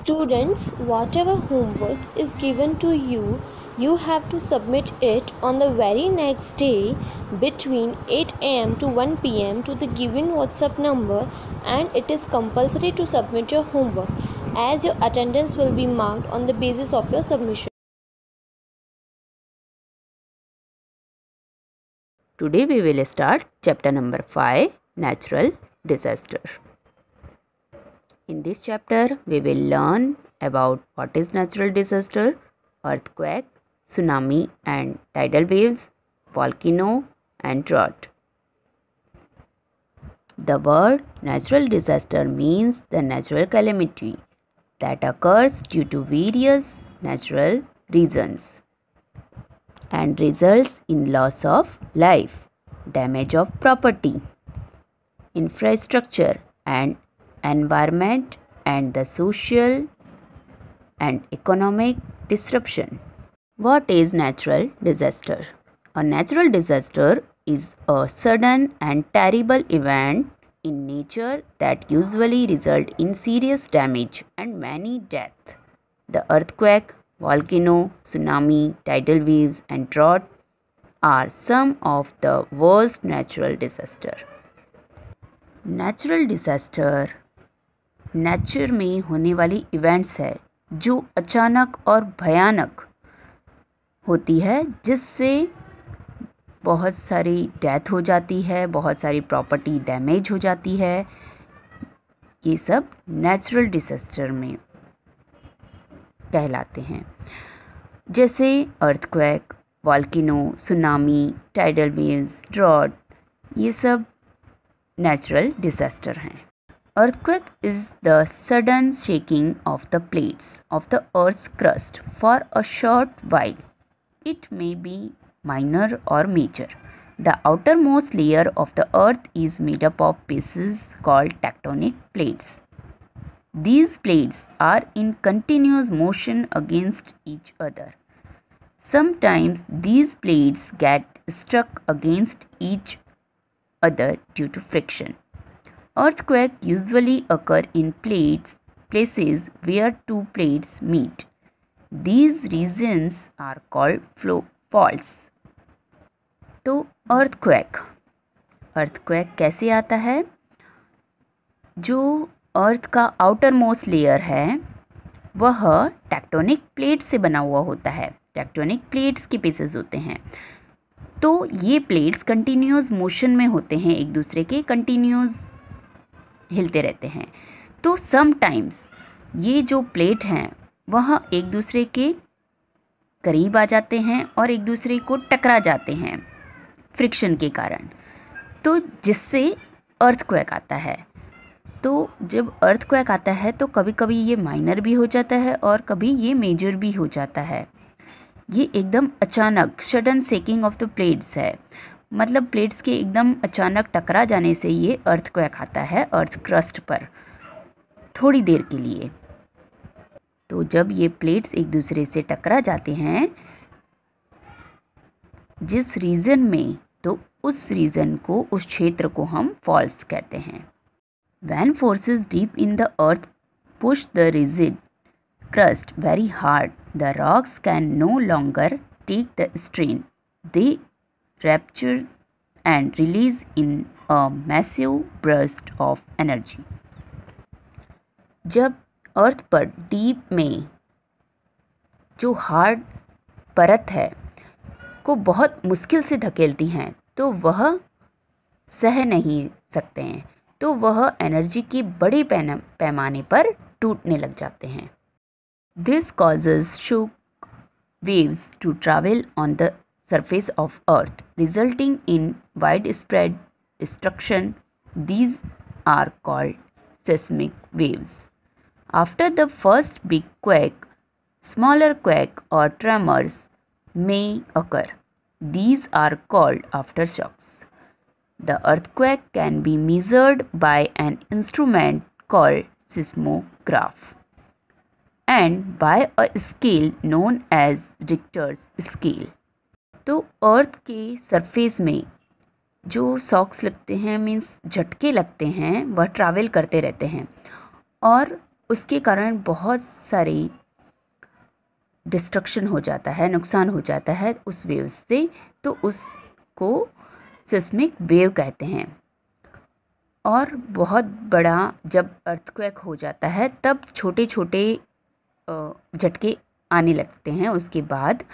Students, whatever homework is given to you, you have to submit it on the very next day between 8 am to 1 pm to the given WhatsApp number, and it is compulsory to submit your homework as your attendance will be marked on the basis of your submission. Today we will start chapter number 5, Natural Disaster. In this chapter, we will learn about what is natural disaster, earthquake, tsunami and tidal waves, volcano and drought. The word natural disaster means the natural calamity that occurs due to various natural reasons and results in loss of life, damage of property, infrastructure and environment, and the social and economic disruption. What is natural disaster? A natural disaster is a sudden and terrible event in nature that usually result in serious damage and many deaths. The earthquake, volcano, tsunami, tidal waves and drought are some of the worst natural disaster. Natural disaster nature में होने वाली events है जो अचानक और भयानक होती है, जिससे बहुत सारी डेथ हो जाती है, बहुत सारी प्रॉपर्टी डैमेज हो जाती है। ये सब नेचुरल डिज़ास्टर में कहलाते हैं, जैसे earthquake, volcano, tsunami, tidal waves, drought, ये सब natural disaster हैं. Earthquake is the sudden shaking of the plates of the Earth's crust for a short while. It may be minor or major. The outermost layer of the Earth is made up of pieces called tectonic plates. These plates are in continuous motion against each other. Sometimes these plates get stuck against each other due to friction. Earthquakes usually occur in places where two plates meet. These regions are called faults. तो earthquake कैसे आता है? जो अर्थ का outer most layer है वह tectonic plate से बना हुआ होता है. टेक्टोनिक प्लेट्स के पीसेस होते हैं. तो ये प्लेट्स कंटिन्यूस मोशन में होते हैं, एक दूसरे के कंटिन्यूस हिलते रहते हैं. तो समटाइम्स ये जो प्लेट हैं वह एक दूसरे के करीब आ जाते हैं और एक दूसरे को टकरा जाते हैं फ्रिक्शन के कारण, तो जिससे अर्थक्वेक आता है. तो जब अर्थक्वेक आता है तो कभी कभी ये माइनर भी हो जाता है और कभी ये मेजर भी हो जाता है. ये एकदम अचानक sudden shaking of the plates है, मतलब प्लेट्स के एकदम अचानक टकरा जाने से ये अर्थक्वेक आता है अर्थ क्रस्ट पर थोड़ी देर के लिए. तो जब ये प्लेट्स एक दूसरे से टकरा जाते हैं जिस रीजन में, तो उस रीजन को, उस क्षेत्र को हम फॉल्स कहते हैं. When forces deep in the earth push the rigid crust very hard, the rocks can no longer take the strain. They rupture and release in a massive burst of energy. जब अर्थ पर deep में जो hard परत है को बहुत मुश्किल से धकेलती हैं, तो वह सह नहीं सकते हैं, तो वह एनर्जी के बड़े पैमाने पर टूटने लग जाते हैं. This causes shock waves to travel on the surface of Earth, resulting in widespread destruction. These are called seismic waves. After the first big quake, smaller quake or tremors may occur. These are called aftershocks. The earthquake can be measured by an instrument called seismograph and by a scale known as Richter's scale. तो अर्थ के surface में जो shocks लगते हैं, means झटके लगते हैं, वह ट्रैवल करते रहते हैं और उसके कारण बहुत सारे डिस्ट्रक्शन हो जाता है, नुकसान हो जाता है उस वेव्स से, तो उसको सिस्मिक वेव कहते हैं। और बहुत बड़ा जब अर्थक्वेक हो जाता है तब छोटे छोटे झटके आने लगते हैं उसके बाद,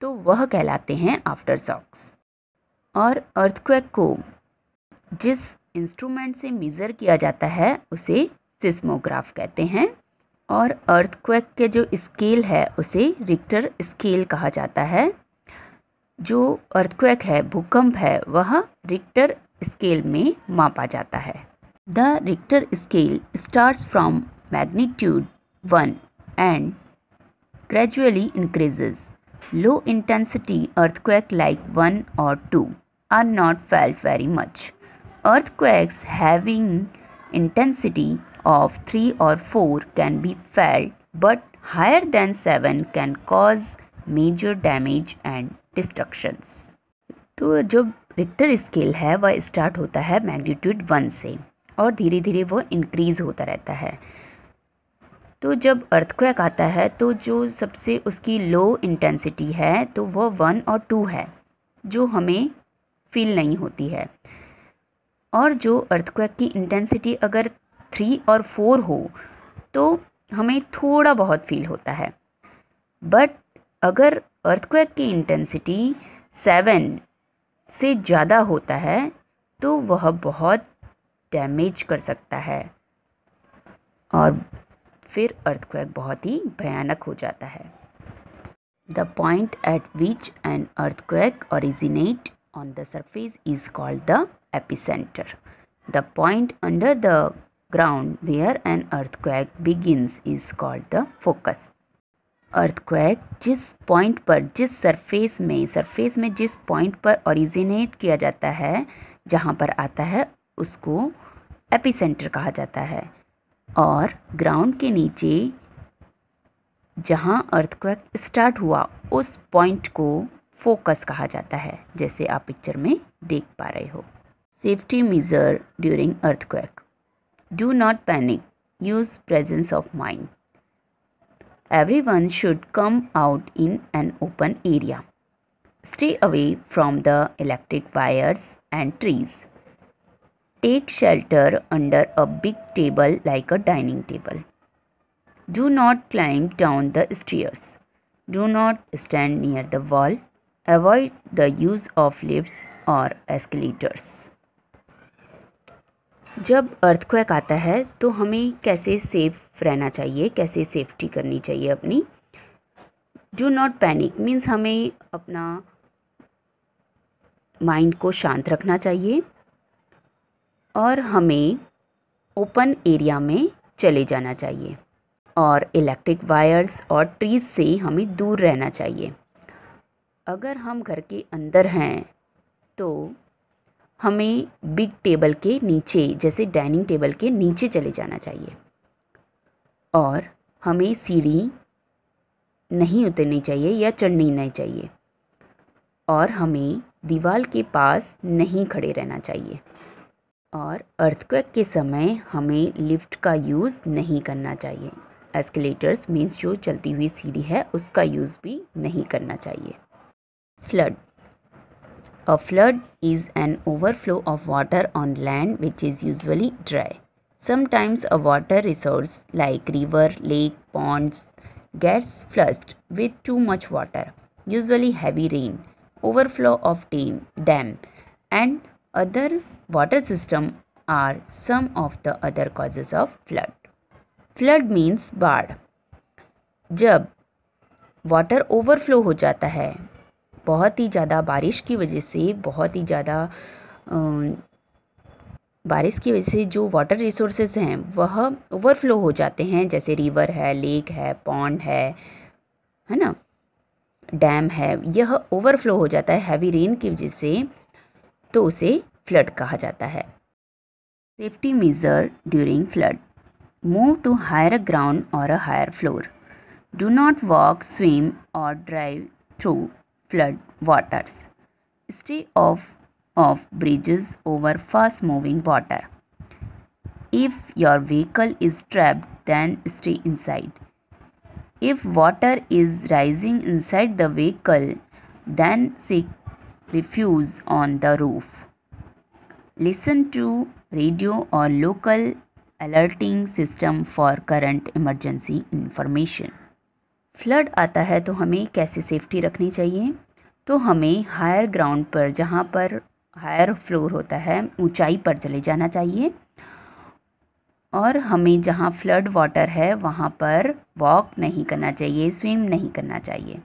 तो वह कहलाते हैं आफ्टर शॉक्स। और अर्थक्वेक को जिस इंस्ट्रूमेंट से मेज़र किया जाता है उसे सिस्मोग्राफ कहते हैं। और अर्थक्वेक के जो स्केल है उसे रिक्टर स्केल कहा जाता है। जो अर्थक्वेक है, भूकंप है, वह रिक्टर स्केल में मापा जाता है। The Richter scale starts from magnitude 1 and gradually increases. Low intensity earthquake like 1 or 2 are not felt very much. Earthquakes having intensity of 3 or 4 can be felt, but higher than 7 can cause major damage and destructions. तो जो Richter scale है वह start होता है magnitude 1 से और धीरे धीरे वो इंक्रीज़ होता रहता है। तो जब अर्थक्वेक आता है तो जो सबसे उसकी लो इंटेंसिटी है तो वह 1 और 2 है, जो हमें फील नहीं होती है। और जो अर्थक्वेक की इंटेंसिटी अगर 3 और 4 हो तो हमें थोड़ा बहुत फील होता है। बट अगर अर्थक्वेक की इंटेंसिटी 7 से ज़्यादा होता है तो वह बहुत डैमेज कर सकता है और फिर अर्थक्वेक बहुत ही भयानक हो जाता है। The point at which an earthquake originate on the surface is called the epicentre. The point under the ground where an earthquake begins is called the focus. Earthquake जिस पॉइंट पर, जिस सरफेस में जिस पॉइंट पर originate किया जाता है, जहाँ पर आता है, उसको एपिसेंटर कहा जाता है। और ग्राउंड के नीचे जहाँ अर्थक्वेक स्टार्ट हुआ उस पॉइंट को फोकस कहा जाता है, जैसे आप पिक्चर में देख पा रहे हो। Safety measure during earthquake. Do not panic, use presence of mind. Everyone should come out in an open area. Stay away from the electric wires and trees. Take shelter under a big table like a dining table. Do not climb down the stairs. Do not stand near the wall. Avoid the use of lifts or escalators. जब earthquake आता है तो हमें कैसे safe रहना चाहिए, कैसे safety करनी चाहिए अपनी। डू नॉट पैनिक मीन्स हमें अपना माइंड को शांत रखना चाहिए और हमें ओपन एरिया में चले जाना चाहिए और इलेक्ट्रिक वायर्स और ट्रीज से हमें दूर रहना चाहिए। अगर हम घर के अंदर हैं तो हमें बिग टेबल के नीचे, जैसे डाइनिंग टेबल के नीचे चले जाना चाहिए और हमें सीढ़ी नहीं उतरनी चाहिए या चढ़नी नहीं चाहिए और हमें दीवार के पास नहीं खड़े रहना चाहिए। और अर्थक्वेक के समय हमें लिफ्ट का यूज़ नहीं करना चाहिए। एस्केलेटर्स मीन्स जो चलती हुई सीढ़ी है उसका यूज़ भी नहीं करना चाहिए। Flood. A flood is an overflow of water on land which is usually dry. Sometimes a water resource like river, lake, ponds gets flushed with too much water, usually heavy rain, overflow of dam and other water system are some of the other causes of flood. Flood means बाढ़। जब water overflow हो जाता है, बहुत ही ज़्यादा बारिश की वजह से, बहुत ही ज़्यादा बारिश की वजह से जो वाटर रिसोर्सेज हैं वह ओवरफ्लो हो जाते हैं, जैसे रिवर है, लेक है, पॉन्ड है ना, डैम है, यह ओवरफ्लो हो जाता है हैवी रेन की वजह से, तो उसे फ्लड कहा जाता है। Safety measure during flood. Move to higher ground और a higher floor. Do not walk, swim और drive through flood waters. Stay off bridges over fast moving water. If your vehicle is trapped, then stay inside. If water is rising inside the vehicle, then seek refuge on the roof. Listen to radio or local alerting system for current emergency information. Flood आता है तो हमें कैसे safety रखनी चाहिए? तो हमें higher ground पर, जहाँ पर हायर फ्लोर होता है, ऊंचाई पर चले जाना चाहिए और हमें जहाँ फ्लड वाटर है वहाँ पर वॉक नहीं करना चाहिए, स्विम नहीं करना चाहिए।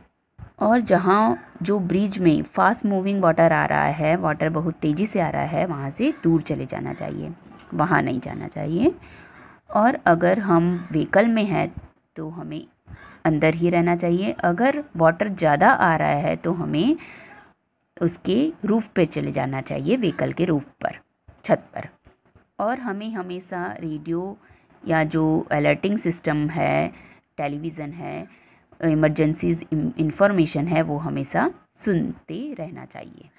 और जहाँ जो ब्रिज में फास्ट मूविंग वाटर आ रहा है, वाटर बहुत तेज़ी से आ रहा है, वहाँ से दूर चले जाना चाहिए, वहाँ नहीं जाना चाहिए। और अगर हम व्हीकल में हैं तो हमें अंदर ही रहना चाहिए। अगर वाटर ज़्यादा आ रहा है तो हमें उसके रूफ़ पे चले जाना चाहिए, व्हीकल के रूफ़ पर, छत पर। और हमें हमेशा रेडियो या जो अलर्टिंग सिस्टम है, टेलीविज़न है, इमरजेंसीज इंफॉर्मेशन है, वो हमेशा सुनते रहना चाहिए।